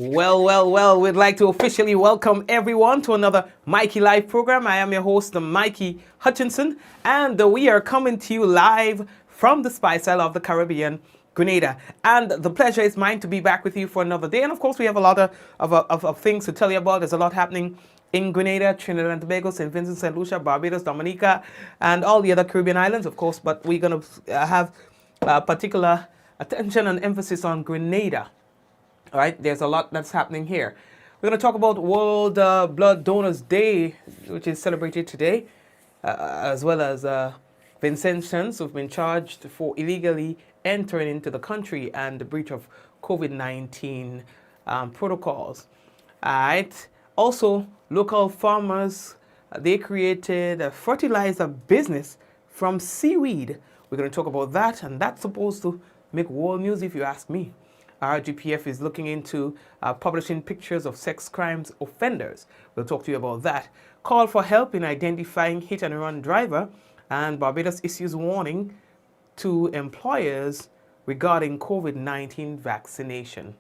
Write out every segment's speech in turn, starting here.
Well, we'd like to officially welcome everyone to another Mikey Live program. I am your host, Mikey Hutchinson, and we are coming to you live from the Spice Isle of the Caribbean, Grenada. And the pleasure is mine to be back with you for another day. And of course, we have a lot of things to tell you about. There's a lot happening in Grenada, Trinidad and Tobago, St. Vincent, St. Lucia, Barbados, Dominica, and all the other Caribbean islands, of course. But we're going to have particular attention and emphasis on Grenada. All right, there's a lot that's happening here. We're going to talk about World Blood Donors Day, which is celebrated today, as well as Vincentians who've been charged for illegally entering into the country and the breach of COVID-19 protocols. All right. Also, local farmers, they created a fertilizer business from seaweed. We're going to talk about that, and that's supposed to make world news if you ask me. RGPF is looking into publishing pictures of sex crimes offenders. We'll talk to you about that. Call for help in identifying hit-and-run driver, and Barbados issues warning to employers regarding COVID-19 vaccination.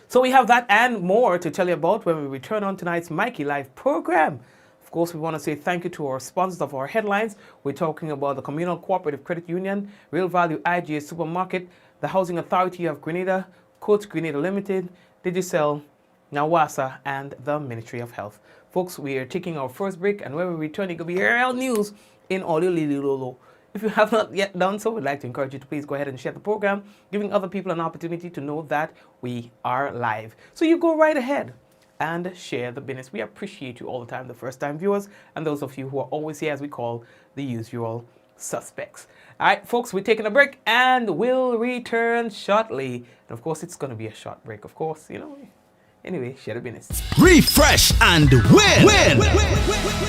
So we have that and more to tell you about when we return on tonight's Mikey Live program. Of course, we want to say thank you to our sponsors of our headlines. We're talking about the Communal Cooperative Credit Union, Real Value IGA Supermarket, the Housing Authority of Grenada, Coach Grenada Limited, Digicel, Nawasa, and the Ministry of Health. Folks, we are taking our first break, and when we return, it will be real news in audio Lililolo. If you have not yet done so, we'd like to encourage you to please go ahead and share the program, giving other people an opportunity to know that we are live. So you go right ahead and share the business. We appreciate you all the time, the first-time viewers, and those of you who are always here, as we call the usual suspects. All right, folks, we're taking a break, and we'll return shortly. And of course, it's going to be a short break, of course, you know. Anyway, share the business. Refresh and win.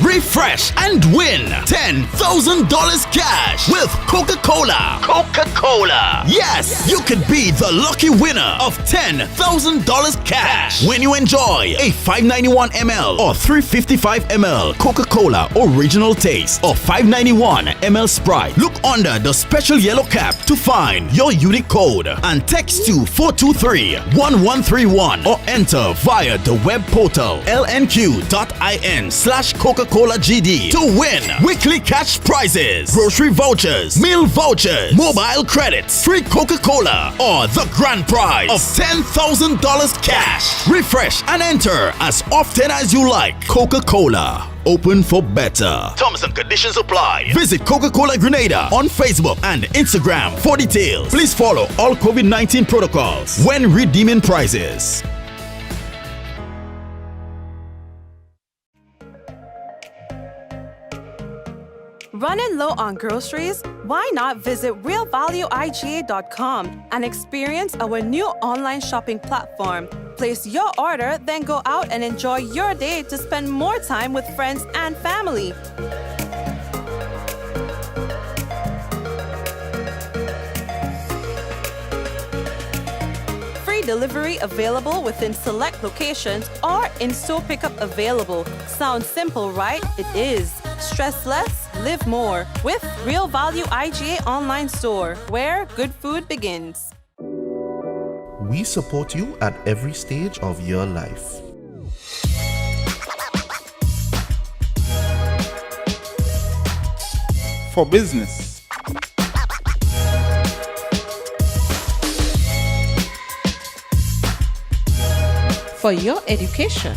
Refresh and win $10,000 cash with Coca-Cola. Coca-Cola. Yes, you could be the lucky winner of $10,000 cash when you enjoy a 591 ml or 355 ml Coca-Cola Original Taste or 591 ml Sprite. Look under the special yellow cap to find your unique code and text to 423-1131 or enter via the web portal lnq.in/Coca-Cola-GD to win weekly cash prizes, grocery vouchers, meal vouchers, mobile credits, free Coca-Cola, or the grand prize of $10,000 cash. Refresh and enter as often as you like. Coca-Cola. Open for better. Terms and conditions apply. Visit Coca-Cola Grenada on Facebook and Instagram for details. Please follow all COVID-19 protocols when redeeming prizes. Running low on groceries? Why not visit realvalueiga.com and experience our new online shopping platform? Place your order, then go out and enjoy your day to spend more time with friends and family. Free delivery available within select locations or in-store pickup available. Sounds simple, right? It is. Stress less, live more with Real Value IGA online store, where good food begins. We support you at every stage of your life. For business, for your education,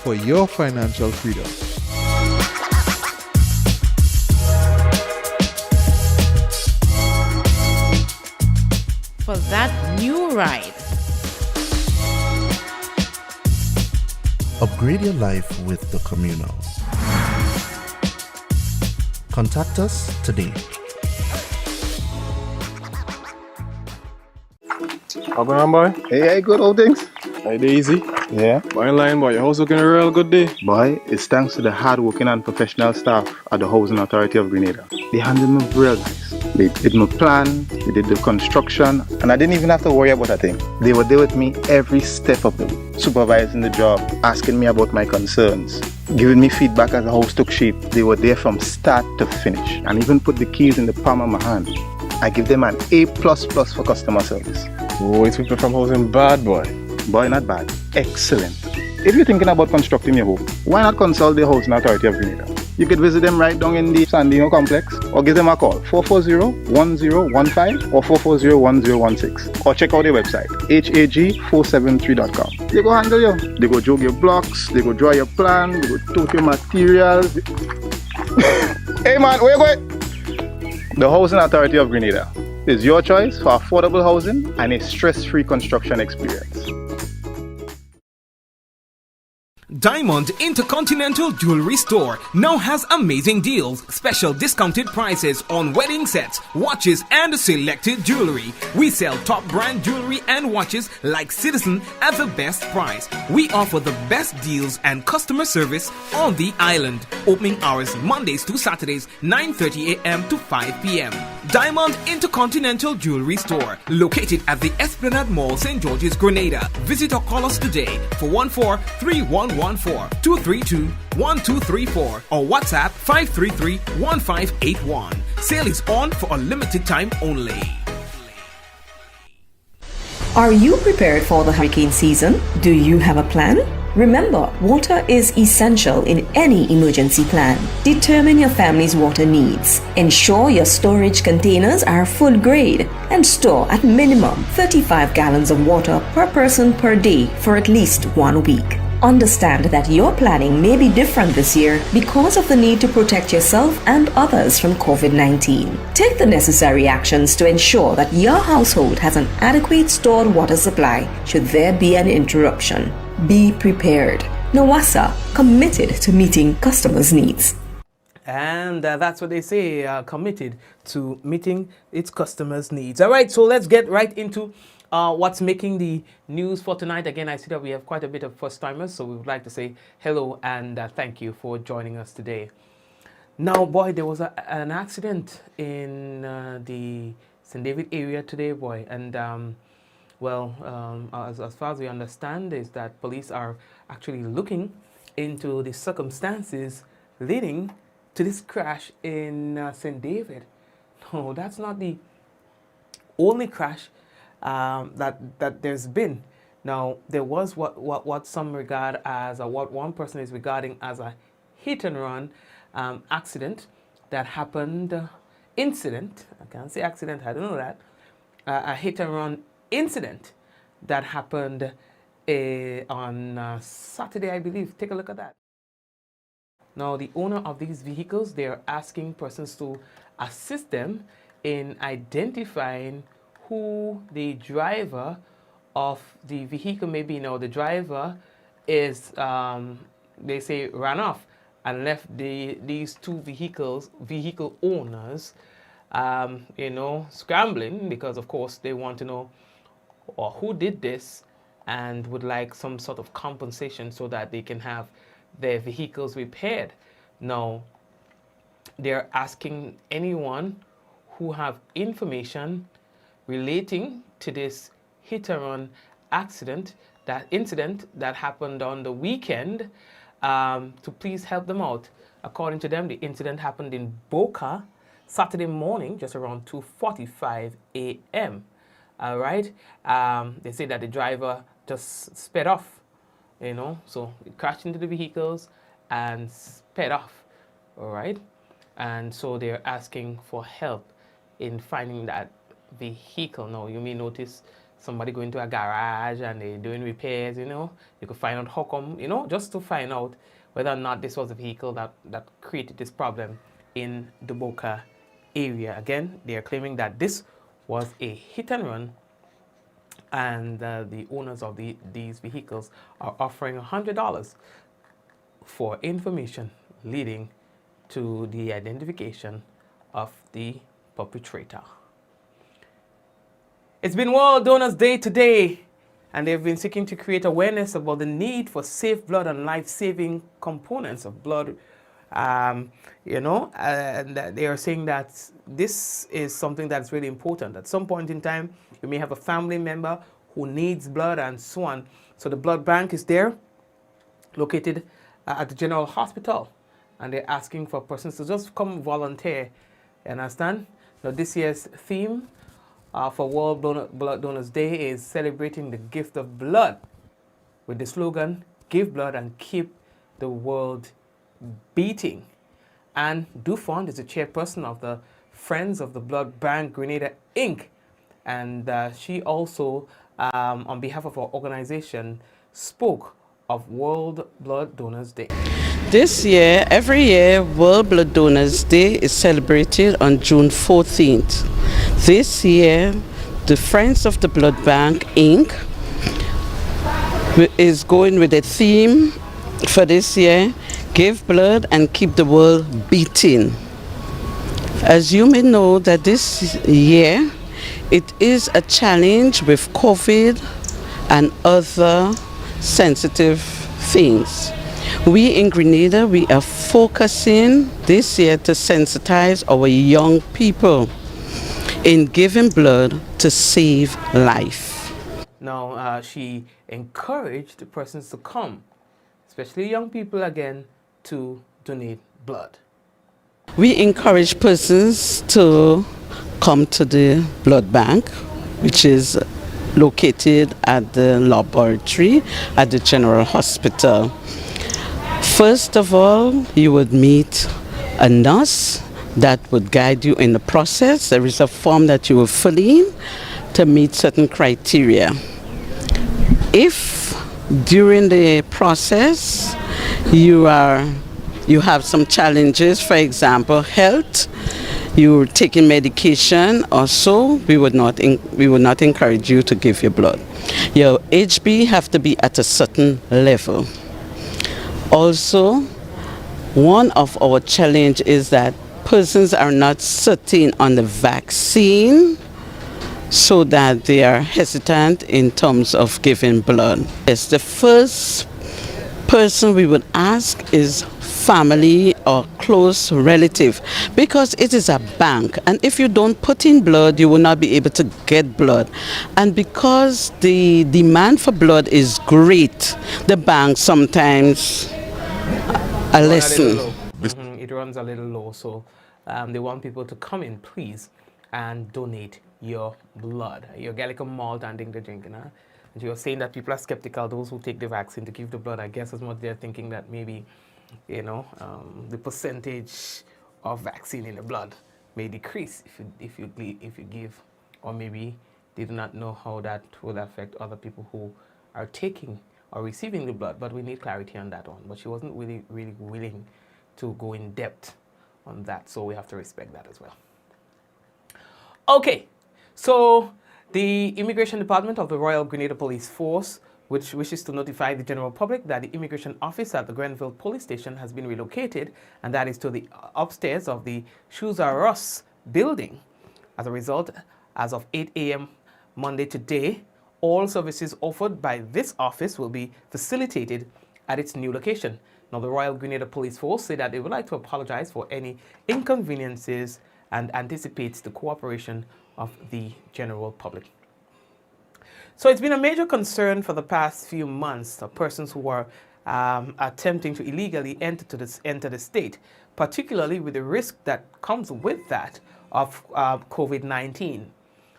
for your financial freedom. for that new ride. Upgrade your life with the Communal. Contact us today. How going on, boy? Hey, good old things. Hey, easy. Yeah. Boy, in line, boy. Your house looking a real good day. Boy, it's thanks to the hard-working and professional staff at the Housing Authority of Grenada. They handled me real nice. They did my plan, they did the construction, and I didn't even have to worry about a thing. They were there with me every step of the way, supervising the job, asking me about my concerns, giving me feedback as the house took shape. They were there from start to finish, and even put the keys in the palm of my hand. I give them an A++ for customer service. Oh, it's people from housing bad, boy. Boy, not bad. Excellent. If you're thinking about constructing your home, why not consult the Housing Authority of Grenada? You could visit them right down in the Sandino complex or give them a call 440-1015 or 440-1016 or check out their website hag473.com. They go handle you. They go jog your blocks, they go draw your plan, they go tote your materials. Hey man, where you going? The Housing Authority of Grenada is your choice for affordable housing and a stress-free construction experience. Diamond Intercontinental Jewelry Store now has amazing deals, special discounted prices on wedding sets, watches, and selected jewelry. We sell top brand jewelry and watches like Citizen at the best price. We offer the best deals and customer service on the island. Opening hours Mondays to Saturdays, 9:30 a.m. to 5 p.m. Diamond Intercontinental Jewelry Store, located at the Esplanade Mall, St. George's, Grenada. Visit or call us today for 232-1234 or WhatsApp 533-1581. Sale is on for a limited time only. Are you prepared for the hurricane season? Do you have a plan? Remember, water is essential in any emergency plan. Determine your family's water needs. Ensure your storage containers are food grade and store at minimum 35 gallons of water per person per day for at least 1 week. Understand that your planning may be different this year because of the need to protect yourself and others from COVID-19. Take the necessary actions to ensure that your household has an adequate stored water supply should there be an interruption. Be prepared. NOWASA, committed to meeting customers' needs. And that's what they say, committed to meeting its customers' needs. All right, so let's get right into what's making the news for tonight. Again, I see that we have quite a bit of first-timers, so we would like to say hello and thank you for joining us today. Now, boy, there was an accident in the St. David area today, boy, and as far as we understand is that police are actually looking into the circumstances leading to this crash in St. David. No, that's not the only crash that there's been. Now, there was what some regard as, or what one person is regarding as a hit and run accident that happened, incident, I can't say accident, I don't know that, a hit and run incident that happened on Saturday, I believe. Take a look at that. Now, the owner of these vehicles, they're asking persons to assist them in identifying who the driver of the vehicle may be. Now, the driver is, they say, ran off and left these two vehicle owners, scrambling because, of course, they want to know who did this and would like some sort of compensation so that they can have their vehicles repaired. Now, they're asking anyone who have information relating to this hit and run incident that happened on the weekend to please help them out. According to them, the incident happened in Boca Saturday morning, just around 2:45 a.m. All right. They say that the driver just sped off, so it crashed into the vehicles and sped off. All right. And so they're asking for help in finding that vehicle. Now, you may notice somebody going to a garage and they're doing repairs, you could find out how come, just to find out whether or not this was a vehicle that created this problem in the Boca area. Again, they're claiming that this was a hit and run, and the owners of these vehicles are offering $100 for information leading to the identification of the perpetrator. It's been World Donors Day today, and they've been seeking to create awareness about the need for safe blood and life-saving components of blood. And they are saying that this is something that's really important. At some point in time, you may have a family member who needs blood and so on. So the blood bank is there, located at the General Hospital, and they're asking for persons to just come volunteer, you understand, Now, this year's theme for Blood Donors Day is celebrating the gift of blood with the slogan, "Give blood and keep the world beating." And Dufont is the chairperson of the Friends of the Blood Bank Grenada, Inc. And she also, on behalf of our organization, spoke of World Blood Donors Day. This year, every year, World Blood Donors Day is celebrated on June 14th. This year, the Friends of the Blood Bank, Inc. is going with a theme for this year, "Give blood and keep the world beating." As you may know that this year, it is a challenge with COVID and other sensitive things. We in Grenada, we are focusing this year to sensitize our young people in giving blood to save life. Now, she encouraged persons to come, especially young people again, to donate blood. We encourage persons to come to the blood bank, which is located at the laboratory at the General Hospital. First of all, you would meet a nurse that would guide you in the process. There is a form that you will fill in to meet certain criteria. If during the process you have some challenges, for example, health, you're taking medication or so, we would not encourage you to give your blood. Your HB have to be at a certain level. Also, one of our challenge is that persons are not sitting on the vaccine, so that they are hesitant in terms of giving blood. Yes, the first person we would ask is family or close relative, because it is a bank, and if you don't put in blood, you will not be able to get blood. And because the demand for blood is great, the bank sometimes listen. It runs a little low, so they want people to come in, please, and donate your blood, your Gallica malt and thing to drink. And you're saying that people are skeptical, those who take the vaccine to give the blood. I guess as much they're thinking that maybe, the percentage of vaccine in the blood may decrease if you give, or maybe they do not know how that will affect other people who are taking or receiving the blood. But we need clarity on that one. But she wasn't really willing to go in depth on that, so we have to respect that as well. Okay, so the Immigration Department of the Royal Grenada Police Force, which wishes to notify the general public that the immigration office at the Grenville police station has been relocated, and that is to the upstairs of the Shoes R Us building. As a result, as of 8 a.m. Monday today, all services offered by this office will be facilitated at its new location. Now, the Royal Grenada Police Force say that they would like to apologize for any inconveniences and anticipates the cooperation of the general public. So it's been a major concern for the past few months of persons who are attempting to illegally enter the state, particularly with the risk that comes with that of COVID-19.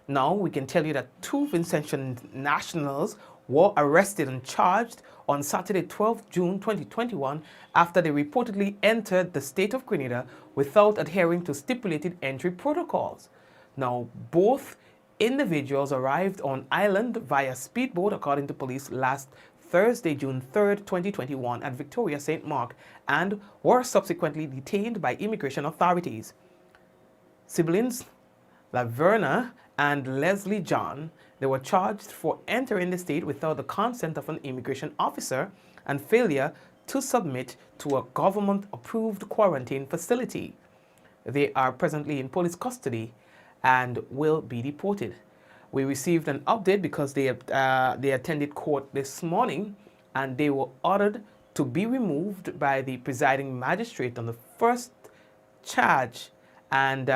Now, we can tell you that 2 Vincentian nationals were arrested and charged on Saturday, 12 June 2021, after they reportedly entered the state of Grenada without adhering to stipulated entry protocols. Now, both individuals arrived on island via speedboat, according to police, last Thursday, June 3rd, 2021, at Victoria St. Mark, and were subsequently detained by immigration authorities. Siblings Laverna and Leslie John, they were charged for entering the state without the consent of an immigration officer and failure to submit to a government-approved quarantine facility. They are presently in police custody and will be deported. We received an update because they attended court this morning, and they were ordered to be removed by the presiding magistrate on the first charge and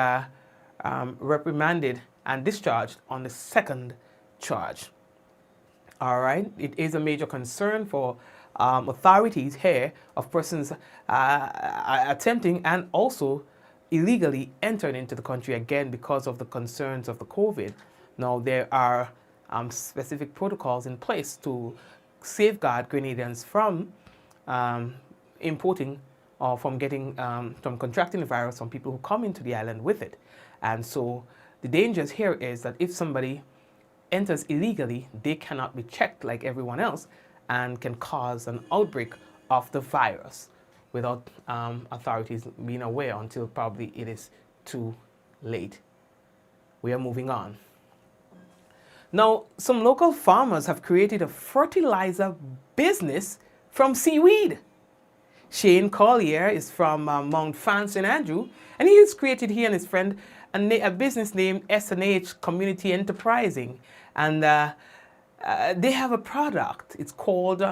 reprimanded and discharged on the second charge. All right, it is a major concern for authorities here of persons attempting and also illegally entered into the country, again because of the concerns of the COVID. Now there are specific protocols in place to safeguard Grenadians from importing or from getting from contracting the virus from people who come into the island with it. And so the dangers here is that if somebody enters illegally, they cannot be checked like everyone else and can cause an outbreak of the virus without authorities being aware until probably it is too late. We are moving on. Now, some local farmers have created a fertilizer business from seaweed. Shane Collier is from Mount Fan St. Andrew, and he has created, he and his friend, a business named S&H Community Enterprising. And they have a product. It's called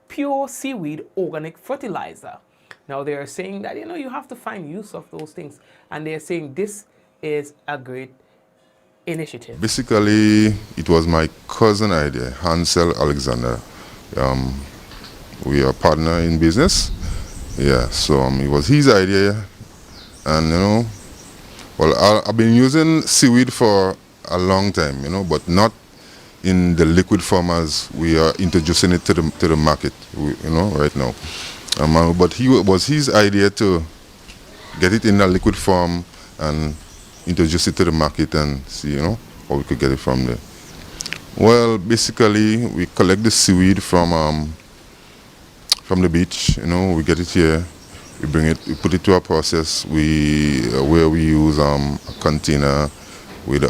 Pure Seaweed Organic Fertilizer. Now, they are saying that, you have to find use of those things. And they're saying this is a great initiative. Basically, it was my cousin idea, Hansel Alexander. We are partner in business. Yeah, so it was his idea. And, I've been using seaweed for a long time, but not in the liquid form as we are introducing it to the market, right now. But it was his idea to get it in a liquid form and introduce it to the market and see, how we could get it from there. Well, basically, we collect the seaweed from the beach. We get it here. We bring it. We put it to a process. Where we use a container with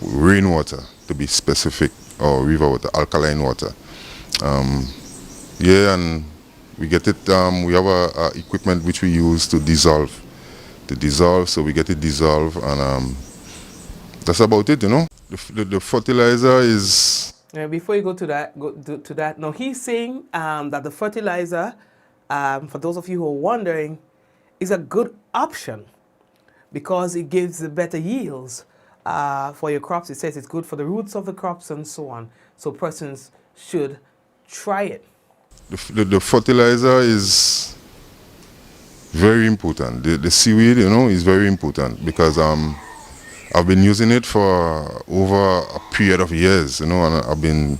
rainwater, to be specific, or river water, alkaline water. And we get it. We have a equipment which we use to dissolve. So we get it dissolved, and that's about it. The fertilizer is. Before you go to that, now he's saying that the fertilizer, for those of you who are wondering, is a good option because it gives better yields for your crops. It says it's good for the roots of the crops and so on. So persons should try it. The fertilizer is very important. The seaweed, is very important because I've been using it for over a period of years, and I've been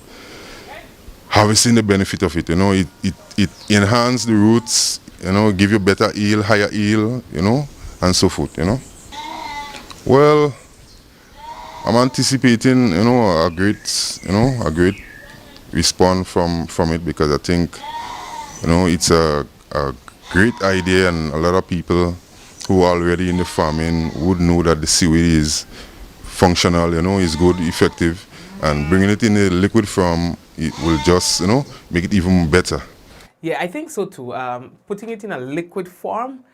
harvesting the benefit of it. It enhances the roots, give you better yield, higher yield, and so forth. Well, I'm anticipating, a great response from it because I think, it's a great idea, and a lot of people who are already in the farming would know that the seaweed is functional, is good, effective, and bringing it in a liquid form, it will just, make it even better. Yeah, I think so too. Putting it in a liquid form,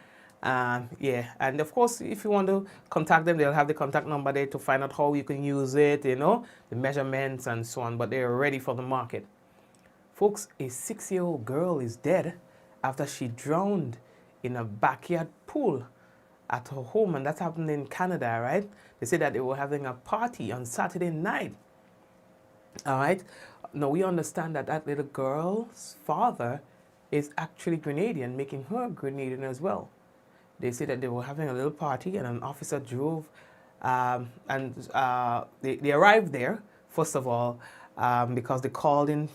and of course, if you want to contact them, they'll have the contact number there to find out how you can use it, the measurements and so on, but they're ready for the market. Folks, a 6-year-old girl is dead after she drowned in a backyard pool at her home, and that happened in Canada, right? They said that they were having a party on Saturday night. All right. Now we understand that that little girl's father is actually Grenadian, making her Grenadian as well. They said that they were having a little party, and an officer drove, they arrived there first of all because they called in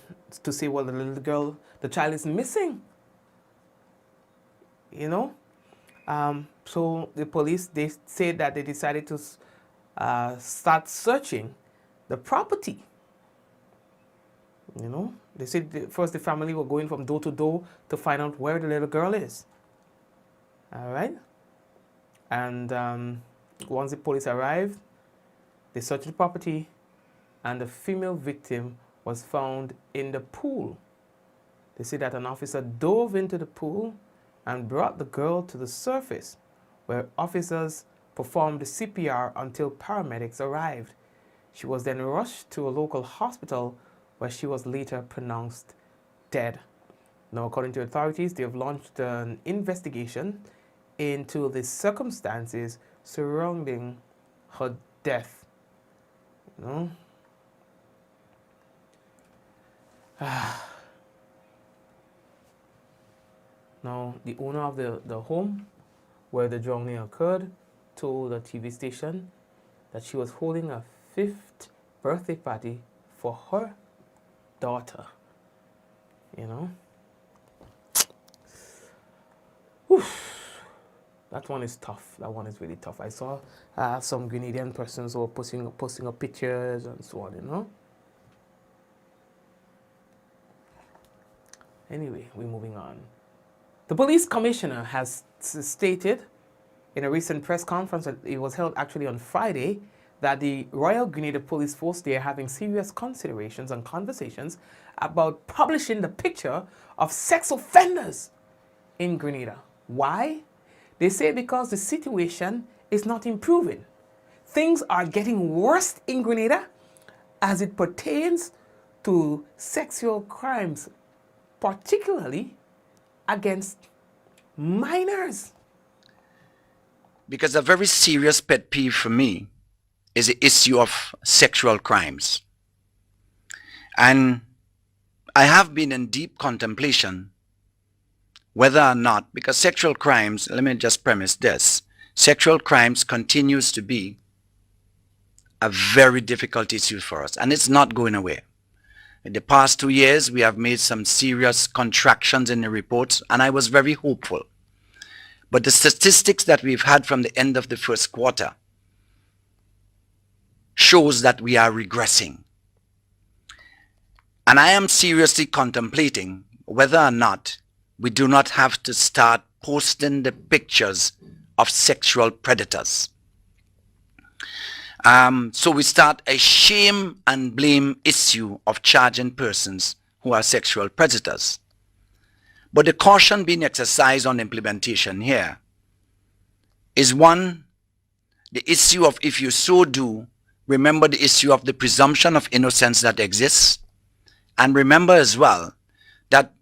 to say, well, the child is missing. So the police, they said that they decided to start searching the property. They said first the family were going from door to door to find out where the little girl is. All right. And once the police arrived, they searched the property, and the female victim was found in the pool. They said that an officer dove into the pool and brought the girl to the surface, where officers performed the CPR until paramedics arrived. She was then rushed to a local hospital where she was later pronounced dead. Now, according to authorities, they have launched an investigation into the circumstances surrounding her death. Now, the owner of the home where the drowning occurred, told a TV station that she was holding a 5th birthday party for her daughter. You know? Oof. That one is tough. That one is really tough. I saw some Grenadian persons who were posting up pictures and so on, you know? Anyway, we're moving on. The police commissioner has stated in a recent press conference that it was held actually on Friday that the Royal Grenada Police Force, they are having serious considerations and conversations about publishing the picture of sex offenders in Grenada. Why? They say because the situation is not improving. Things are getting worse in Grenada as it pertains to sexual crimes, particularly against minors. Because a very serious pet peeve for me is the issue of sexual crimes. And I have been in deep contemplation whether or not, because sexual crimes, let me just premise this, sexual crimes continues to be a very difficult issue for us, and it's not going away. In the past 2 years, we have made some serious contractions in the reports, and I was very hopeful. But the statistics that we've had from the end of the first quarter shows that we are regressing. And I am seriously contemplating whether or not we do not have to start posting the pictures of sexual predators. So we start a shame and blame issue of charging persons who are sexual predators. But the caution being exercised on implementation here is one, the issue of if you so do, remember the issue of the presumption of innocence that exists. And remember as well that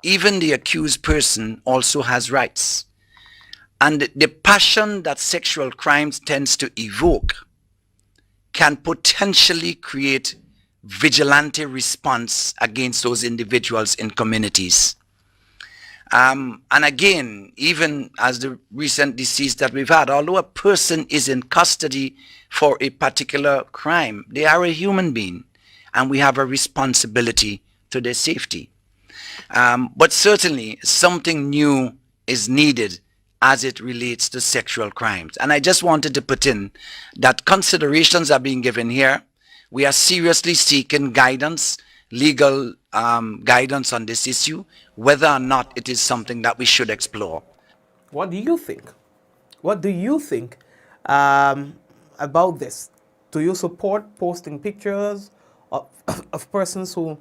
even the accused person also has rights. And the passion that sexual crimes tends to evoke can potentially create vigilante response against those individuals in communities. And again, even as the recent decease that we've had, although a person is in custody for a particular crime, they are a human being, and we have a responsibility to their safety. But certainly something new is needed as it relates to sexual crimes. And I just wanted to put in that considerations are being given here. We are seriously seeking guidance, legal guidance on this issue, whether or not it is something that we should explore. What do you think? What do you think about this? Do you support posting pictures of persons who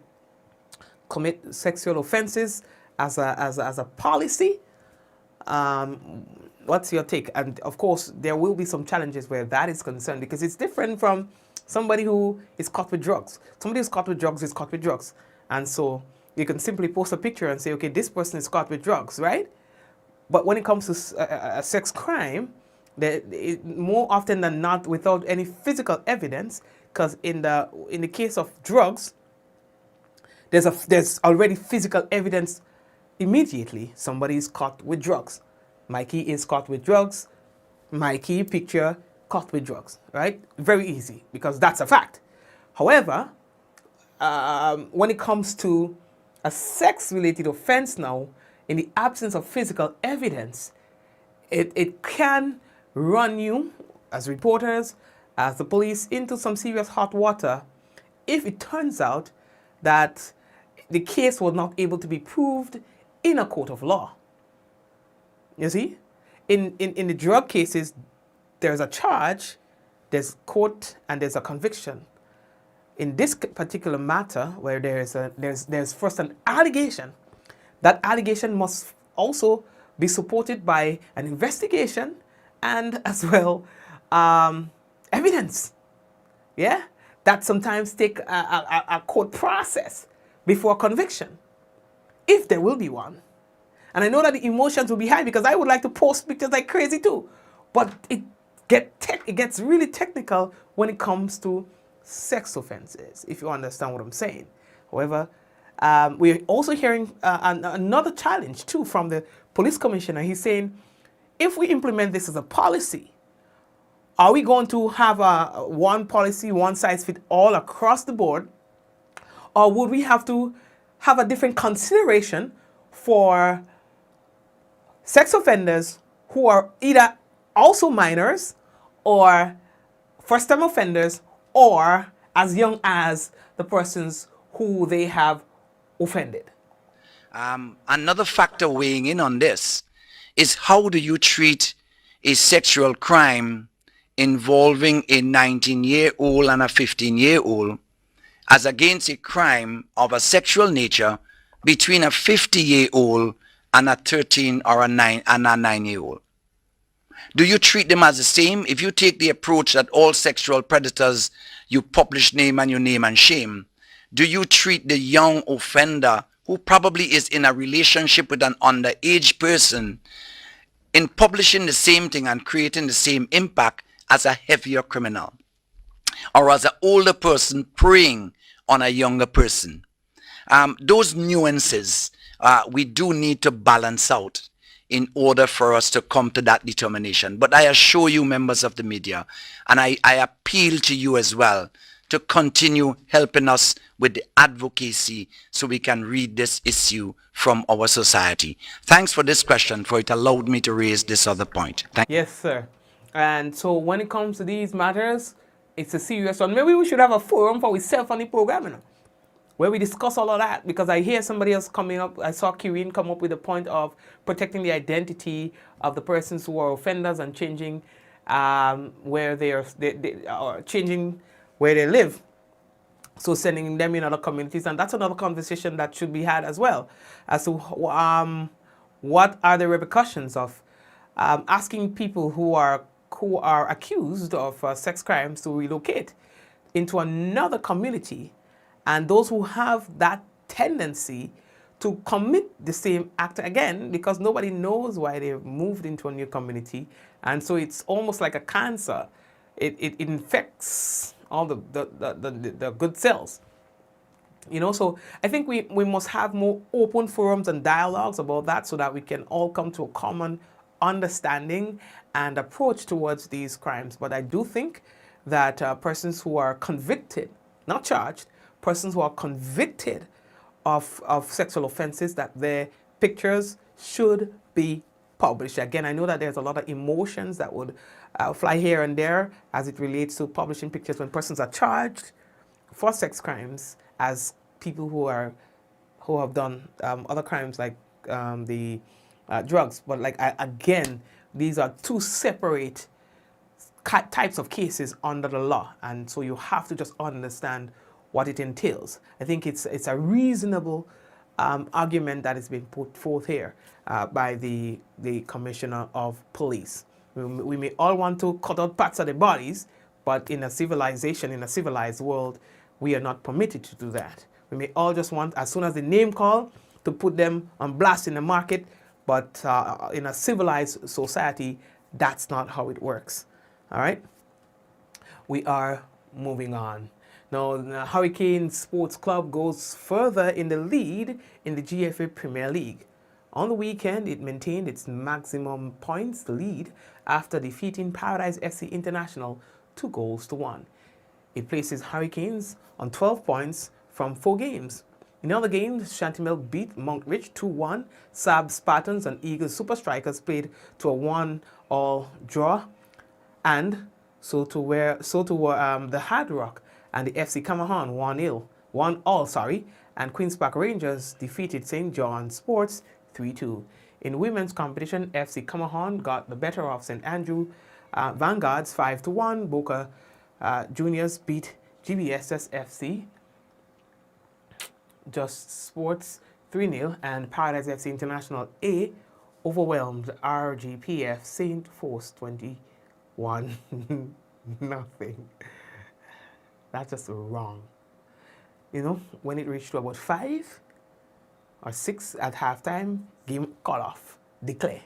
commit sexual offenses as a policy? What's your take? And of course, there will be some challenges where that is concerned, because it's different from somebody who is caught with drugs. Somebody who's caught with drugs is caught with drugs. And so you can simply post a picture and say, okay, this person is caught with drugs, right? But when it comes to a sex crime, more often than not, without any physical evidence, because in the case of drugs, there's already physical evidence. Immediately, somebody is caught with drugs. Mikey is caught with drugs. Mikey, picture, caught with drugs, right? Very easy, because that's a fact. However, when it comes to a sex-related offense now, in the absence of physical evidence, it can run you, as reporters, as the police, into some serious hot water if it turns out that the case was not able to be proved in a court of law. You see? In the drug cases, there's a charge, there's court, and there's a conviction. In this particular matter, where there's first an allegation, that allegation must also be supported by an investigation and as well evidence. Yeah? That sometimes take a court process before conviction, if there will be one. And I know that the emotions will be high, because I would like to post pictures like crazy too. But it gets really technical when it comes to sex offenses, if you understand what I'm saying. However, we're also hearing another challenge too from the police commissioner. He's saying if we implement this as a policy, are we going to have a one policy, one size fit all across the board? Or would we have to have a different consideration for sex offenders who are either also minors or first-time offenders or as young as the persons who they have offended? Another factor weighing in on this is how do you treat a sexual crime involving a 19-year-old and a 15-year-old as against a crime of a sexual nature between a 50-year-old and a 13 or a 9-year-old. Do you treat them as the same? If you take the approach that all sexual predators, you publish name and you name and shame, do you treat the young offender who probably is in a relationship with an underage person in publishing the same thing and creating the same impact as a heavier criminal, or as an older person preying on a younger person? Those nuances we do need to balance out in order for us to come to that determination. But I assure you, members of the media, and I appeal to you as well, to continue helping us with the advocacy so we can read this issue from our society. Thanks for this question, for it allowed me to raise this other point. Yes, sir. And so when it comes to these matters, it's a serious one. Maybe we should have a forum for ourselves on the program, you know, where we discuss all of that, because I hear somebody else coming up. I saw Kirin come up with the point of protecting the identity of the persons who are offenders and changing where they are changing where they live. So sending them in other communities, and that's another conversation that should be had as well, as to what are the repercussions of asking people who are accused of sex crimes to relocate into another community, and those who have that tendency to commit the same act again, because nobody knows why they've moved into a new community, and so it's almost like a cancer. It infects all the good cells. You know, so I think we must have more open forums and dialogues about that, so that we can all come to a common understanding and approach towards these crimes. But I do think that persons who are convicted, not charged, persons who are convicted of sexual offenses, that their pictures should be published. Again, I know that there's a lot of emotions that would fly here and there as it relates to publishing pictures when persons are charged for sex crimes as people who have done other crimes like the drugs. But like again, these are two separate types of cases under the law, and so you have to just understand what it entails. I think it's a reasonable argument that is being put forth here by the Commissioner of Police. We may all want to cut out parts of their bodies, but in a civilization, in a civilized world, we are not permitted to do that. We may all just want, as soon as the name call, to put them on blast in the market, but in a civilized society, that's not how it works. All right? We are moving on. Now, the Hurricane Sports Club goes further in the lead in the GFA Premier League. On the weekend, it maintained its maximum points lead after defeating Paradise FC International 2-1. It places Hurricanes on 12 points from 4 games. In other games, Shantimel beat Monkridge 2-1. Saab Spartans and Eagles Super Strikers played to a 1-1 draw. And so to the Hard Rock and the FC Camahan 1-1, and Queen's Park Rangers defeated St. John's Sports 3-2. In women's competition, FC Camahan got the better of St. Andrew Vanguards 5-1. Boca Juniors beat GBSS FC Just Sports 3-0, and Paradise FC International A overwhelmed RGPF St. Force 21 nothing. That's just wrong. You know, when it reached to about 5 or 6 at halftime, game call off, declare.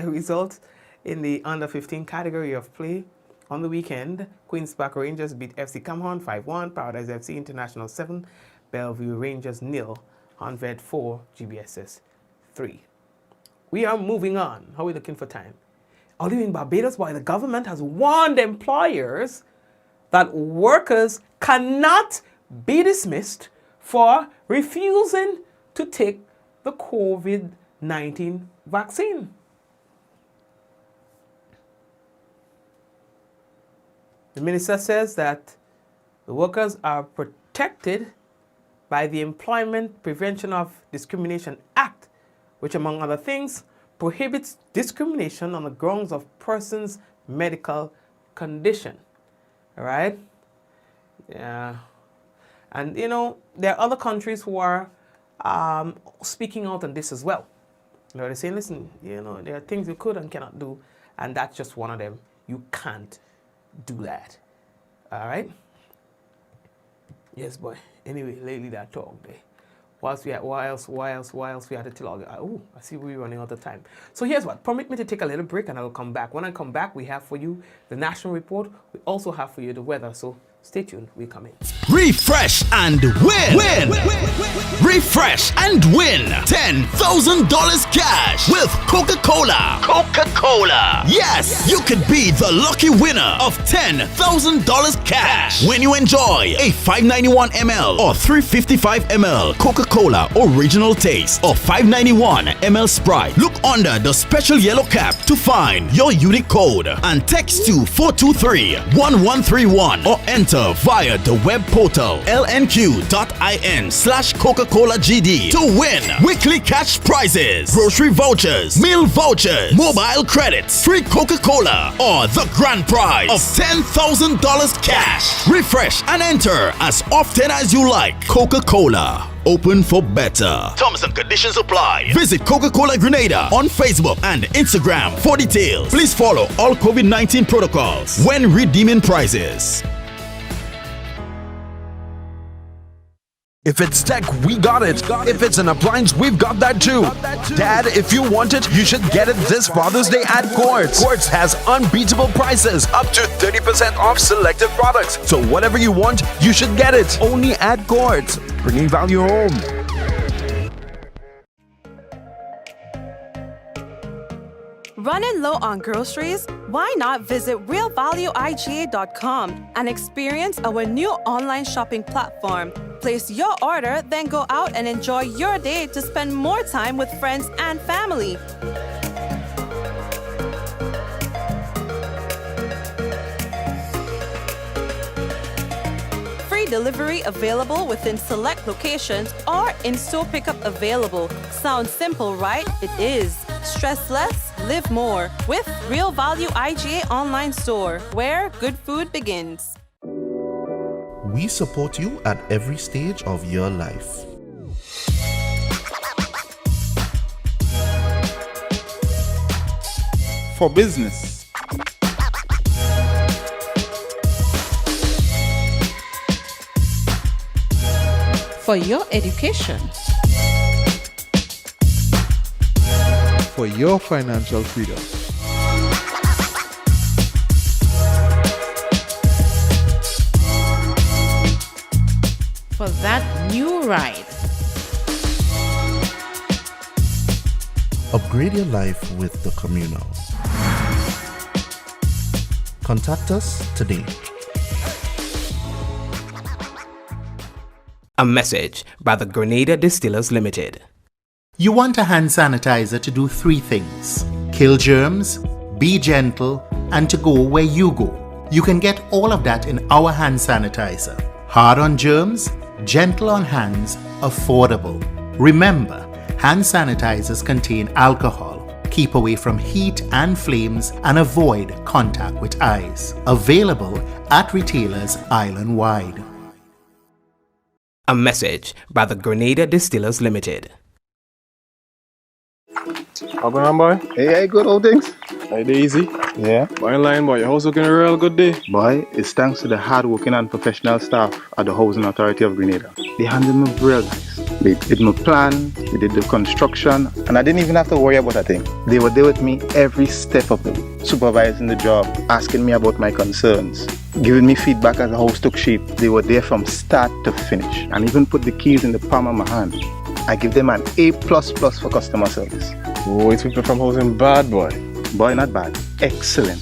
Result in the under-15 category of play on the weekend, Queen's Park Rangers beat FC Camahan 5-1, Paradise FC International 7, Bellevue Rangers 0, 104, GBSS 3. we are moving on. How are we looking for time? Although in Barbados, boy, the government has warned employers that workers cannot be dismissed for refusing to take the COVID-19 vaccine. The minister says that the workers are protected by the Employment Prevention of Discrimination Act, which, among other things, prohibits discrimination on the grounds of persons' medical condition. All right? Yeah. And, you know, there are other countries who are speaking out on this as well. You know, they're saying, listen, you know, there are things you could and cannot do, and that's just one of them. You can't do that. All right? Yes, boy. Anyway, lately that talk there. Why else we had to tell you? Oh, I see we're running out of time. So here's what. Permit me to take a little break and I'll come back. When I come back, we have for you the national report. We also have for you the weather. So stay tuned. We come in. Refresh and win. Refresh and win $10,000 cash with Coca-Cola. Coca-Cola. Yes, you could be the lucky winner of $10,000 cash when you enjoy a 591 ml or 355 ml Coca-Cola original taste or 591 ml Sprite. Look under the special yellow cap to find your unique code and text to 423-1131 or enter via the web portal lnq.in/Coca-Cola-GD to win weekly cash prizes, grocery vouchers, meal vouchers, mobile credits, free Coca-Cola, or the grand prize of $10,000 cash. Refresh and enter as often as you like. Coca-Cola. Open for better. Terms and conditions apply. Visit Coca-Cola Grenada on Facebook and Instagram for details. Please follow all COVID-19 protocols when redeeming prizes. If it's tech, we got it. If it's an appliance, we've got that too. Dad, if you want it, you should get it this Father's Day at Quartz. Quartz has unbeatable prices, up to 30% off selected products. So whatever you want, you should get it. Only at Quartz. Bringing value home. Running low on groceries? Why not visit realvalueiga.com and experience our new online shopping platform? Place your order, then go out and enjoy your day to spend more time with friends and family. Free delivery available within select locations or in-store pickup available. Sounds simple, right? It is. Stress less, live more with Real Value IGA online store, where good food begins. We support you at every stage of your life. For business. For your education. For your financial freedom. For that new ride. Upgrade your life with the Communal. Contact us today. A message by the Grenada Distillers Limited. You want a hand sanitizer to do 3 things: kill germs, be gentle, and to go where you go. You can get all of that in our hand sanitizer. Hard on germs, gentle on hands, affordable. Remember, hand sanitizers contain alcohol. Keep away from heat and flames and avoid contact with eyes. Available at retailers island-wide. A message by the Grenada Distillers Limited. How going on, boy? Hey, good old things. Hey, they easy. Yeah. Boy, in line, boy. Your house looking a real good day. Boy, it's thanks to the hard-working and professional staff at the Housing Authority of Grenada. They handled me real nice. They did my plan, they did the construction, and I didn't even have to worry about a thing. They were there with me every step of the way, supervising the job, asking me about my concerns, giving me feedback as the house took shape. They were there from start to finish, and even put the keys in the palm of my hand. I give them an A++ for customer service. Oh, it's people from housing bad, boy. Boy, not bad. Excellent.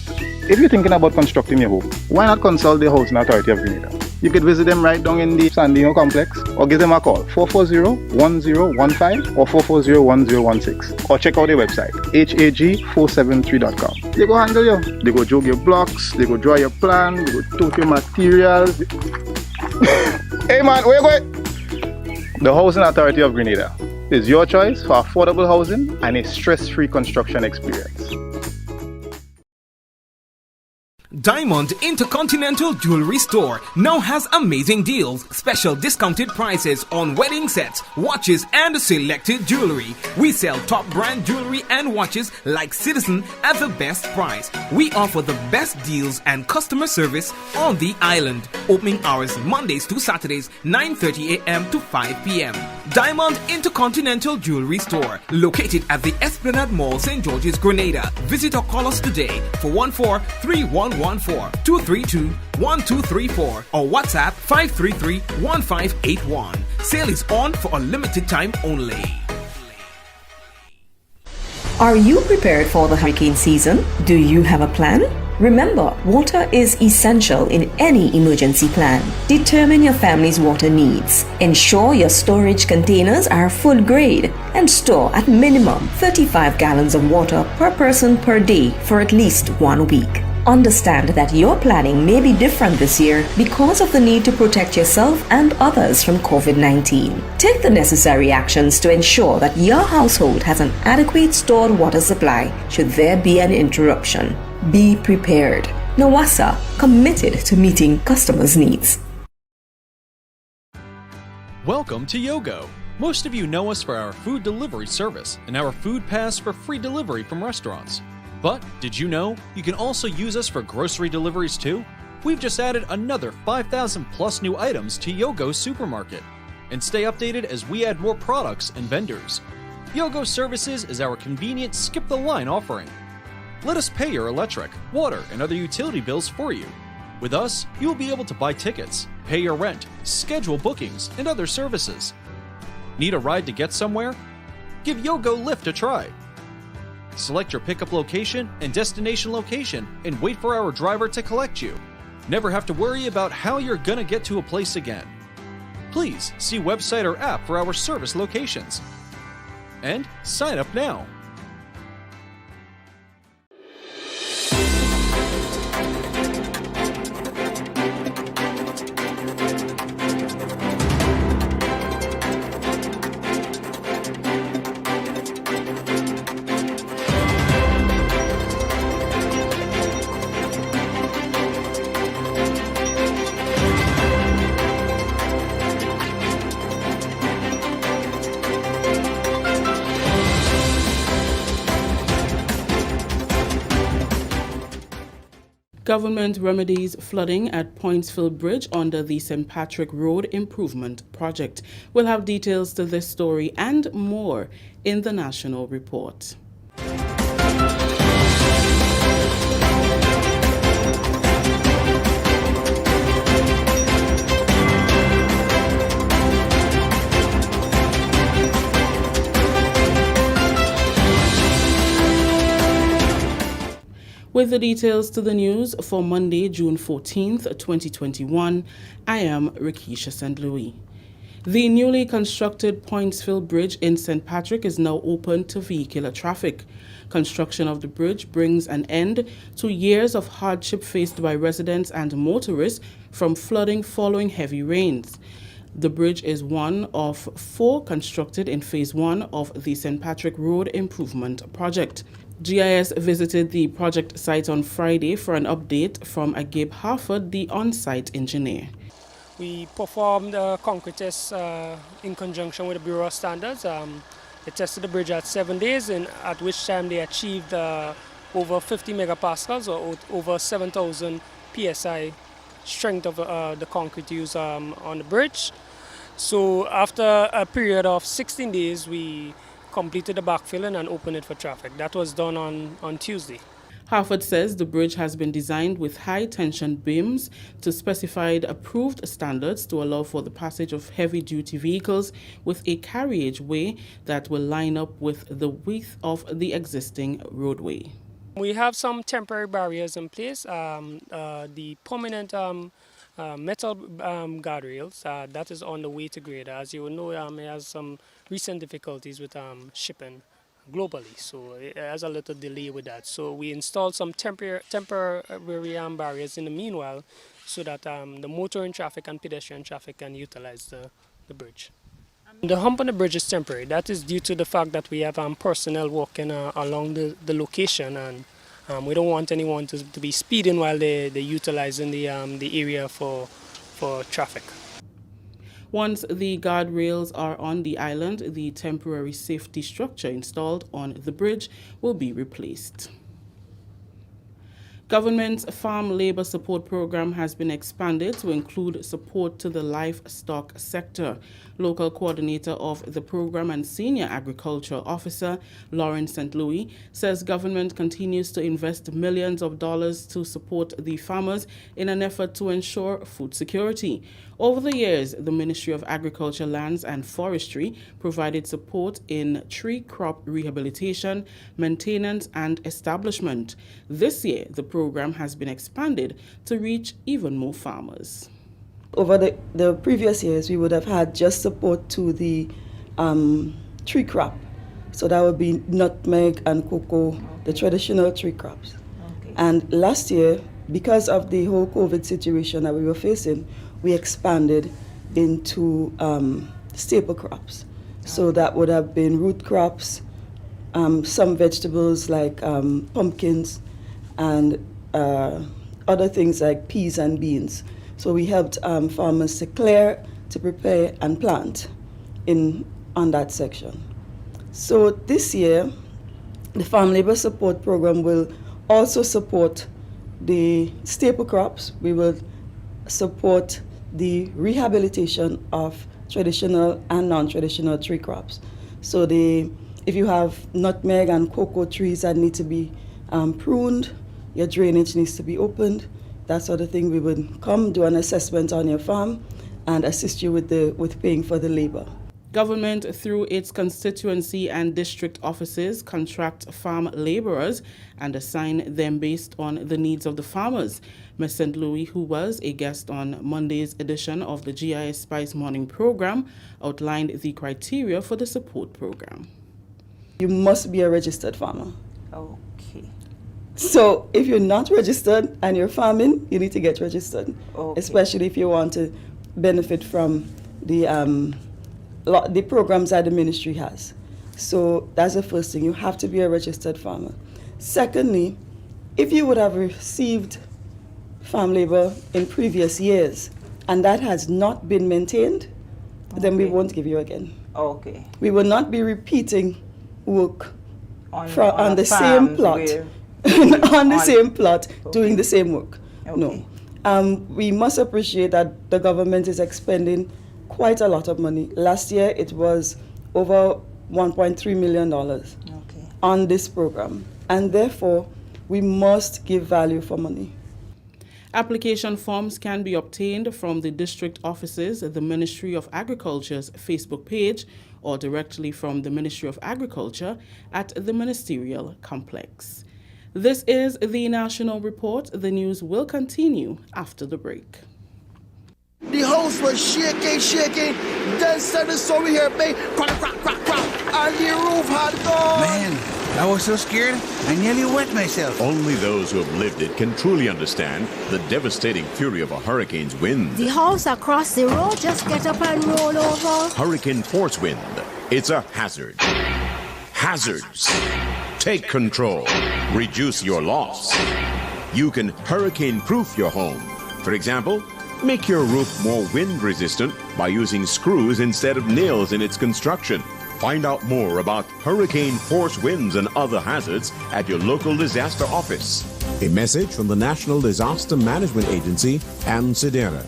If you're thinking about constructing your home, why not consult the Housing Authority of Grenada? You could visit them right down in the Sandino complex or give them a call 440-1015 or 440-1016 or check out their website hag473.com. They go handle you. They go jog your blocks, they go draw your plan, they go tote your materials. Hey man, where you going? The Housing Authority of Grenada is your choice for affordable housing and a stress-free construction experience. Diamond Intercontinental Jewelry Store now has amazing deals, special discounted prices on wedding sets, watches and selected jewelry. We sell top brand jewelry and watches like Citizen at the best price. We offer the best deals and customer service on the island. Opening hours Mondays to Saturdays 9:30 a.m. to 5 p.m. Diamond Intercontinental Jewelry Store, located at the Esplanade Mall, St. George's, Grenada. Visit or call us today for 14-3114-232-1234 or WhatsApp 533-1581. Sale is on for a limited time only. Are you prepared for the hurricane season? Do you have a plan? Remember, water is essential in any emergency plan. Determine your family's water needs. Ensure your storage containers are full grade and store at minimum 35 gallons of water per person per day for at least 1 week. Understand that your planning may be different this year because of the need to protect yourself and others from COVID-19. Take the necessary actions to ensure that your household has an adequate stored water supply should there be an interruption. Be prepared. Nawasa, committed to meeting customers' needs. Welcome to Yogo. Most of you know us for our food delivery service and our food pass for free delivery from restaurants. But did you know you can also use us for grocery deliveries too? We've just added another 5,000 plus new items to Yogo's supermarket. And stay updated as we add more products and vendors. Yogo Services is our convenient skip the line offering. Let us pay your electric, water, and other utility bills for you. With us, you will be able to buy tickets, pay your rent, schedule bookings, and other services. Need a ride to get somewhere? Give Yogo Lyft a try. Select your pickup location and destination location and wait for our driver to collect you. Never have to worry about how you're gonna get to a place again. Please see website or app for our service locations. And sign up now. Government remedies flooding at Pointsville Bridge under the St. Patrick Road Improvement Project. We'll have details to this story and more in the National Report. With the details to the news for Monday, June 14th, 2021, I am Rikisha St. Louis. The newly constructed Pointsville Bridge in St. Patrick is now open to vehicular traffic. Construction of the bridge brings an end to years of hardship faced by residents and motorists from flooding following heavy rains. The bridge is one of 4 constructed in Phase 1 of the St. Patrick Road Improvement Project. GIS visited the project site on Friday for an update from Agib Harford, the on-site engineer. We performed a concrete test in conjunction with the Bureau of Standards. They tested the bridge at 7 days, and at which time they achieved over 50 megapascals or over 7,000 psi strength of the concrete used on the bridge. So after a period of 16 days, we completed the backfilling and opened it for traffic. That was done on Tuesday. Harford says the bridge has been designed with high-tension beams to specified approved standards to allow for the passage of heavy-duty vehicles with a carriageway that will line up with the width of the existing roadway. We have some temporary barriers in place. The permanent metal guardrails, that is on the way to Greater. As you know, it has some recent difficulties with shipping globally, so it has a little delay with that. So we installed some temporary barriers in the meanwhile so that the motoring traffic and pedestrian traffic can utilize the bridge. The hump on the bridge is temporary. That is due to the fact that we have personnel walking along the location, and we don't want anyone to be speeding while they're utilizing the area for traffic. Once the guardrails are on the island, the temporary safety structure installed on the bridge will be replaced. Government's Farm Labor Support Program has been expanded to include support to the livestock sector. Local coordinator of the program and senior agriculture officer, Lauren St. Louis, says government continues to invest millions of dollars to support the farmers in an effort to ensure food security. Over the years, the Ministry of Agriculture, Lands and Forestry provided support in tree crop rehabilitation, maintenance, and establishment. This year, the program has been expanded to reach even more farmers. Over the previous years, we would have had just support to the tree crop. So that would be nutmeg and cocoa, the traditional tree crops. Okay. And last year, because of the whole COVID situation that we were facing, we expanded into staple crops. So that would have been root crops, some vegetables like pumpkins, and other things like peas and beans. So we helped farmers to clear, to prepare, and plant on that section. So this year, the Farm Labor Support Program will also support the staple crops. We will support the rehabilitation of traditional and non-traditional tree crops. So if you have nutmeg and cocoa trees that need to be pruned, your drainage needs to be opened, that sort of thing, we would come do an assessment on your farm and assist you with paying for the labor. Government, through its constituency and district offices, contract farm laborers and assign them based on the needs of the farmers. Ms. St. Louis, who was a guest on Monday's edition of the GIS Spice Morning program, outlined the criteria for the support program. You must be a registered farmer. Okay. So if you're not registered and you're farming, you need to get registered, okay, especially if you want to benefit from the programs that the ministry has. So that's the first thing. You have to be a registered farmer. Secondly, if you would have received farm labor in previous years and that has not been maintained, then we won't give you again. Okay. We will not be repeating work on the same plot. On the same plot, doing the same work. Okay. No. We must appreciate that the government is expending quite a lot of money. Last year, it was over $1.3 million on this program. And therefore, we must give value for money. Application forms can be obtained from the district offices, the Ministry of Agriculture's Facebook page, or directly from the Ministry of Agriculture at the Ministerial Complex. This is the National Report. The news will continue after the break. The house was shaking. Then suddenly saw we hear bang, crack, and the roof had gone. Man, I was so scared, I nearly wet myself. Only those who have lived it can truly understand the devastating fury of a hurricane's wind. The house across the road just get up and roll over. Hurricane force wind. It's a hazard. Hazards. Take control. Reduce your loss. You can hurricane-proof your home. For example, make your roof more wind-resistant by using screws instead of nails in its construction. Find out more about hurricane force winds and other hazards at your local disaster office. A message from the National Disaster Management Agency and SEDERA.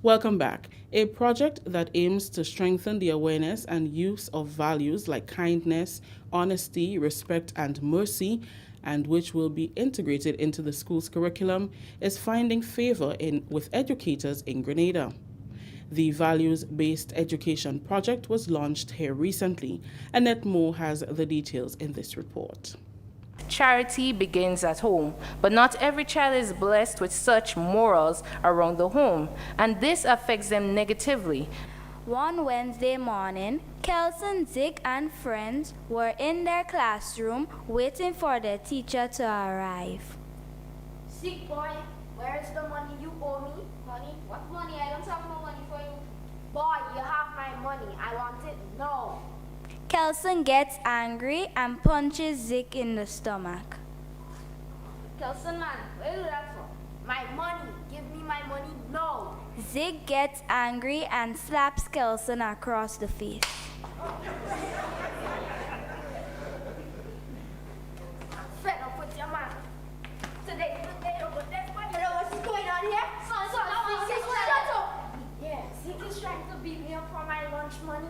Welcome back. A project that aims to strengthen the awareness and use of values like kindness, honesty, respect, and mercy, and which will be integrated into the school's curriculum, is finding favor with educators in Grenada. The Values-Based Education Project was launched here recently. Annette Moore has the details in this report. Charity begins at home, but not every child is blessed with such morals around the home, and this affects them negatively. One Wednesday morning, Kelson, Zig, and friends were in their classroom waiting for their teacher to arrive. Zig boy, where is the money you owe me? Money? What money? I don't have no money for you. Boy, you have my money. I want it now. Kelson gets angry and punches Zig in the stomach. Kelson, man, where you do that for? My money. Give me my money now. Zig gets angry and slaps Kelson across the face. Fed up with your man. Today, hello, what's going on here? Shut up. Yeah, Zig is trying to beat me up for my lunch money.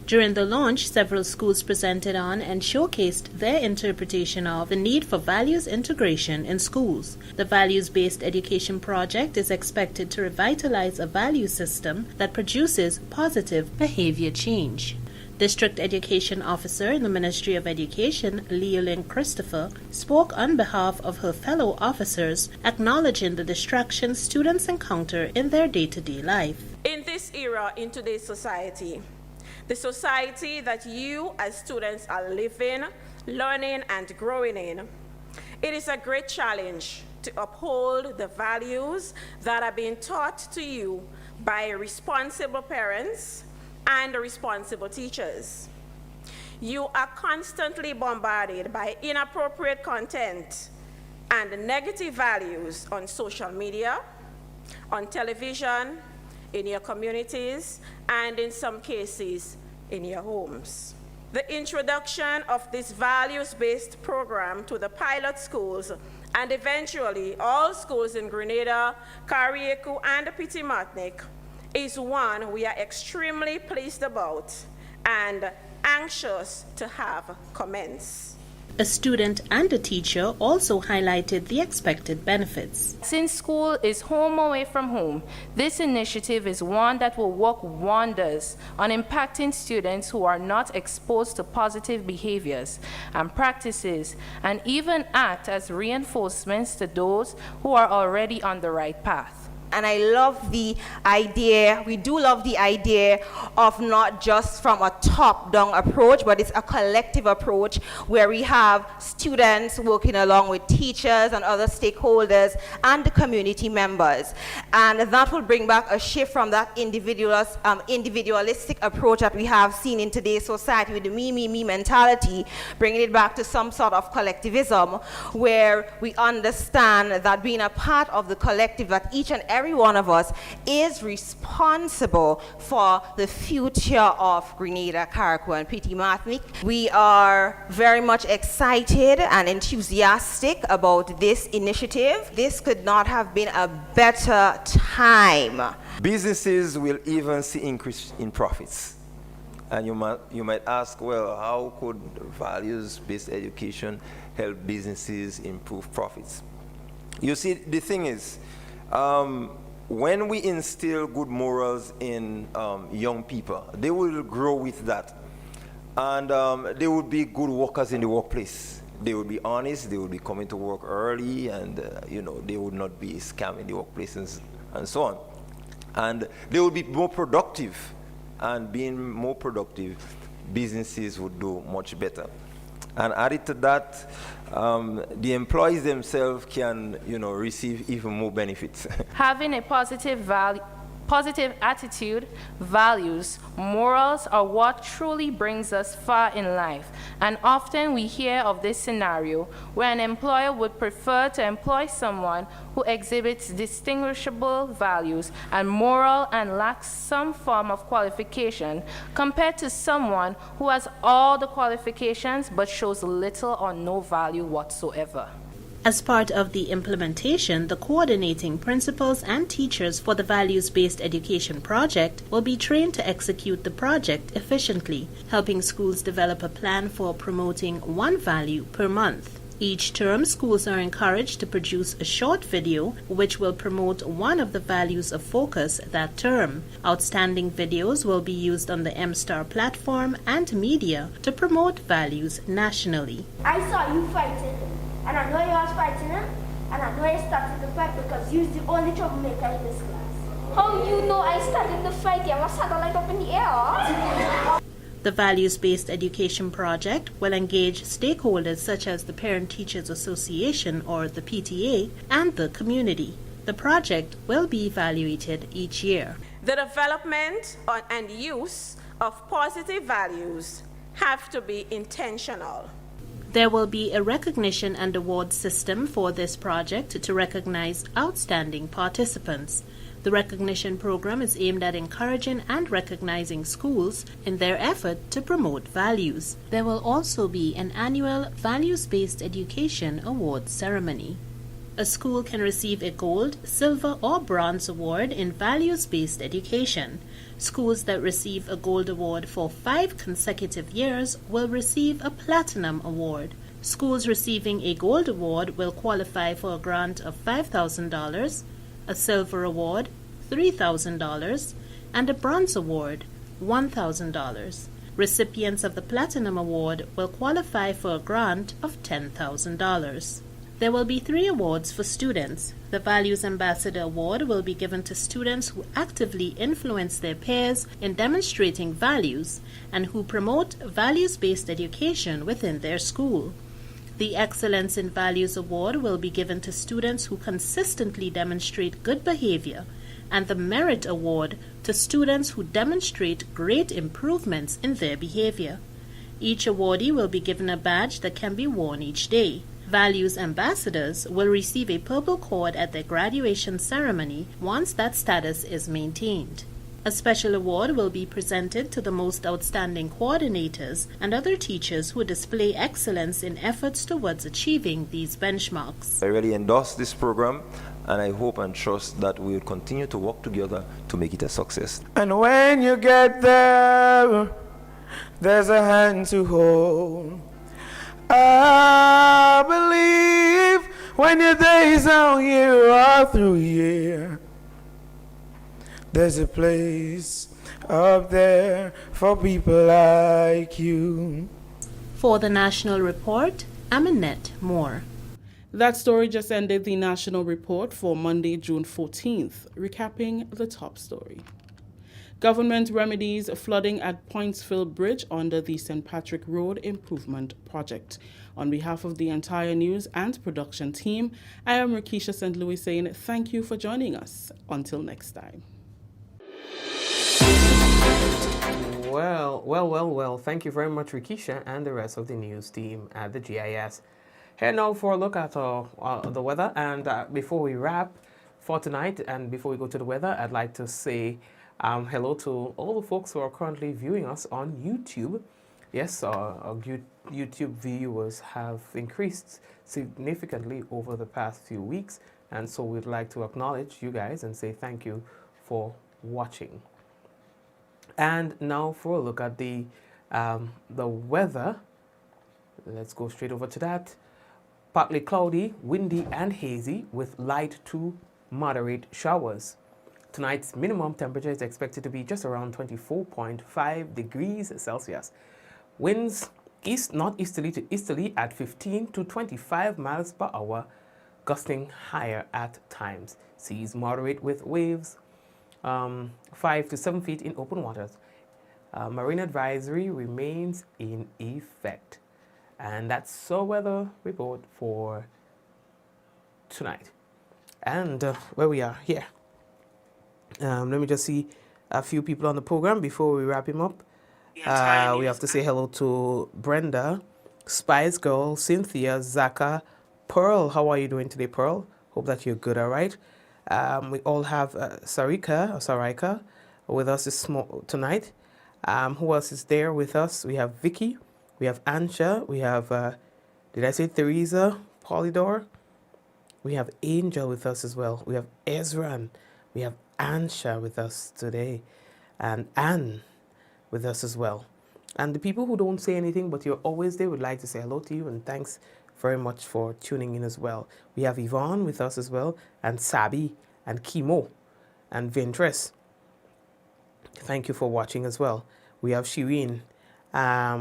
During the launch, several schools presented on and showcased their interpretation of the need for values integration in schools. The Values-Based Education Project is expected to revitalize a value system that produces positive behavior change. District Education Officer in the Ministry of Education, Leolyn Christopher, spoke on behalf of her fellow officers, acknowledging the distractions students encounter in their day-to-day life. In this era, in today's society, the society that you as students are living, learning, and growing in, it is a great challenge to uphold the values that are being taught to you by responsible parents and responsible teachers. You are constantly bombarded by inappropriate content and negative values on social media, on television, in your communities, and in some cases, in your homes. The introduction of this values-based program to the pilot schools and eventually all schools in Grenada, Carriacou, and Petit Martinique is one we are extremely pleased about and anxious to have commence. A student and a teacher also highlighted the expected benefits. Since school is home away from home, this initiative is one that will work wonders on impacting students who are not exposed to positive behaviors and practices, and even act as reinforcements to those who are already on the right path. And I love the idea, we do love the idea of not just from a top-down approach, but it's a collective approach where we have students working along with teachers and other stakeholders and the community members. And that will bring back a shift from that individualistic approach that we have seen in today's society with the me mentality, bringing it back to some sort of collectivism where we understand that being a part of the collective, that each and every one of us is responsible for the future of Grenada, Carriacou, and Petit Martinique. We are very much excited and enthusiastic about this initiative. This could not have been a better time. Businesses will even see increase in profits. And you might ask, well, how could values-based education help businesses improve profits? You see, the thing is, when we instill good morals in young people, they will grow with that. And they will be good workers in the workplace. They will be honest, they will be coming to work early, and they would not be scamming the workplaces and so on. And they will be more productive, and being more productive, businesses would do much better. And added to that, the employees themselves can, receive even more benefits. Having a positive attitude, values, morals are what truly brings us far in life. And often we hear of this scenario where an employer would prefer to employ someone who exhibits distinguishable values and moral and lacks some form of qualification compared to someone who has all the qualifications but shows little or no value whatsoever. As part of the implementation, the coordinating principals and teachers for the Values-Based Education Project will be trained to execute the project efficiently, helping schools develop a plan for promoting one value per month. Each term, schools are encouraged to produce a short video which will promote one of the values of focus that term. Outstanding videos will be used on the MSTAR platform and media to promote values nationally. I saw you fighting, and I know you was fighting him, and I know you started the fight because you're the only troublemaker in this class. How you know I started the fight? You have a satellite up in the air. The Values-Based Education Project will engage stakeholders such as the Parent Teachers Association or the PTA and the community. The project will be evaluated each year. The development and use of positive values have to be intentional. There will be a recognition and award system for this project to recognize outstanding participants. The recognition program is aimed at encouraging and recognizing schools in their effort to promote values. There will also be an annual Values-Based Education Award ceremony. A school can receive a gold, silver, or bronze award in values-based education. Schools that receive a gold award for 5 consecutive years will receive a platinum award. Schools receiving a gold award will qualify for a grant of $5,000, a silver award, $3,000, and a bronze award, $1,000. Recipients of the platinum award will qualify for a grant of $10,000. There will be 3 awards for students. The Values Ambassador Award will be given to students who actively influence their peers in demonstrating values and who promote values-based education within their school. The Excellence in Values Award will be given to students who consistently demonstrate good behavior, and the Merit Award to students who demonstrate great improvements in their behavior. Each awardee will be given a badge that can be worn each day. Values Ambassadors will receive a purple cord at their graduation ceremony once that status is maintained. A special award will be presented to the most outstanding coordinators and other teachers who display excellence in efforts towards achieving these benchmarks. I really endorse this program, and I hope and trust that we will continue to work together to make it a success. And when you get there, there's a hand to hold. I believe when your days out here are through here, there's a place up there for people like you. For the National Report, I'm Annette Moore. That story just ended the National Report for Monday, June 14th, recapping the top story. Government remedies flooding at Pointsville Bridge under the St. Patrick Road Improvement Project. On behalf of the entire news and production team, I am Rakisha St. Louis saying thank you for joining us. Until next time. Well. Thank you very much, Rakisha, and the rest of the news team at the GIS. Here now for a look at the weather. And before we wrap for tonight, and before we go to the weather, I'd like to say hello to all the folks who are currently viewing us on YouTube. Yes, our YouTube viewers have increased significantly over the past few weeks, and so we'd like to acknowledge you guys and say thank you for watching. And now for a look at the weather. Let's go straight over to that. Partly cloudy, windy and hazy with light to moderate showers. Tonight's minimum temperature is expected to be just around 24.5 degrees Celsius. Winds east northeasterly to easterly at 15 to 25 miles per hour, gusting higher at times. Seas moderate with waves 5 to 7 feet in open waters. Marine advisory remains in effect. And that's our weather report for tonight. And where we are here. Let me just see a few people on the program before we wrap him up. We have to say hello to Brenda, Spice Girl, Cynthia, Zaka, Pearl. How are you doing today, Pearl? Hope that you're good, all right? We all have Sarika with us tonight. Who else is there with us? We have Vicky, we have Ansha, we have, did I say Theresa, Polydor? We have Angel with us as well. We have Ezra, we have Ansha with us today, and Anne with us as well. And the people who don't say anything but you're always there would like to say hello to you and thanks very much for tuning in as well. We have Yvonne with us as well, and Sabi, and Kimo, and Ventress. Thank you for watching as well. We have Shireen.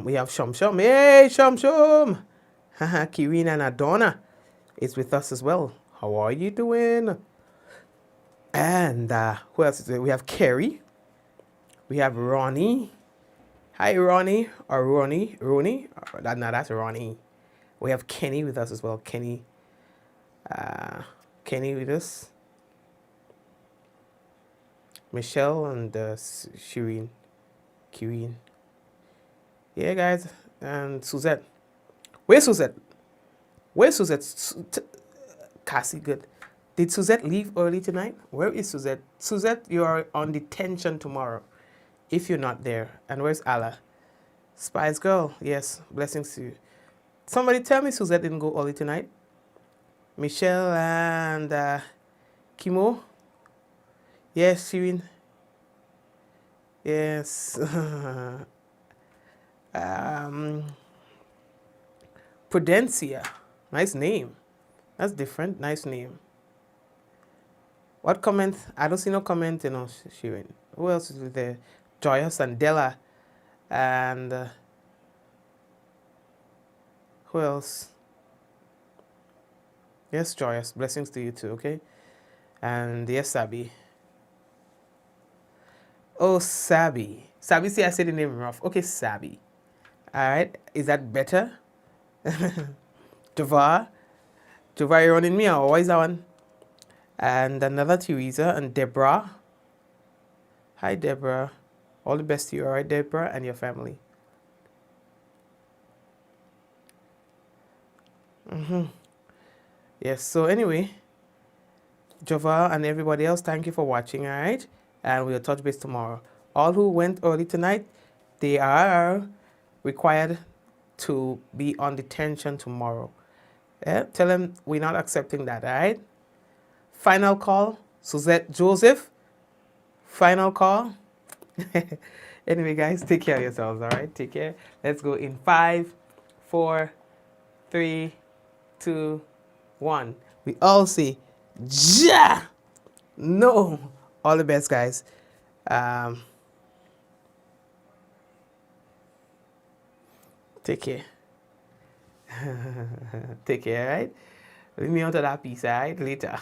We have Shum Shum. Hey, Shum Shum! Kireen and Adonna is with us as well. How are you doing? And who else is there? We have Kerry. We have Ronnie. Hi, Ronnie. Or Ronnie. Ronnie? No, that's Ronnie. We have Kenny with us as well. Kenny. Kenny with us. Michelle and Shireen. Kireen. Yeah, guys. And Suzette. Where's Suzette? Where's Suzette? Cassie, good. Did Suzette leave early tonight? Where is Suzette? Suzette, you are on detention tomorrow if you're not there. And where's Alla? Spice Girl, yes, blessings to you. Somebody tell me Suzette didn't go early tonight. Michelle and Kimo. Yes, Shireen. Yes. Prudencia. Nice name. That's different. Nice name. What comment? I don't see no comment, Shireen. Who else is there? Joyous and Della. And who else? Yes, Joyous. Blessings to you too, okay? And yes, Sabi. Oh, Sabi. Sabi, see, I said the name rough. Okay, Sabi. All right. Is that better? Javar. Javar, you're running me out. Why is that one? And another Teresa and Deborah. Hi, Deborah. All the best to you, all right, Deborah, and your family. Yes, so anyway, Javar and everybody else, thank you for watching, all right? And we'll touch base tomorrow. All who went early tonight, they are required to be on detention tomorrow. Yeah? Tell them we're not accepting that, all right? Final call, Suzette Joseph. Final call. Anyway, guys, take care of yourselves, all right? Take care. Let's go in 5, 4, 3, 2, 1. We all say, ja! No. All the best, guys. Take care. Take care, all right? Leave me out of that piece, all right? Later.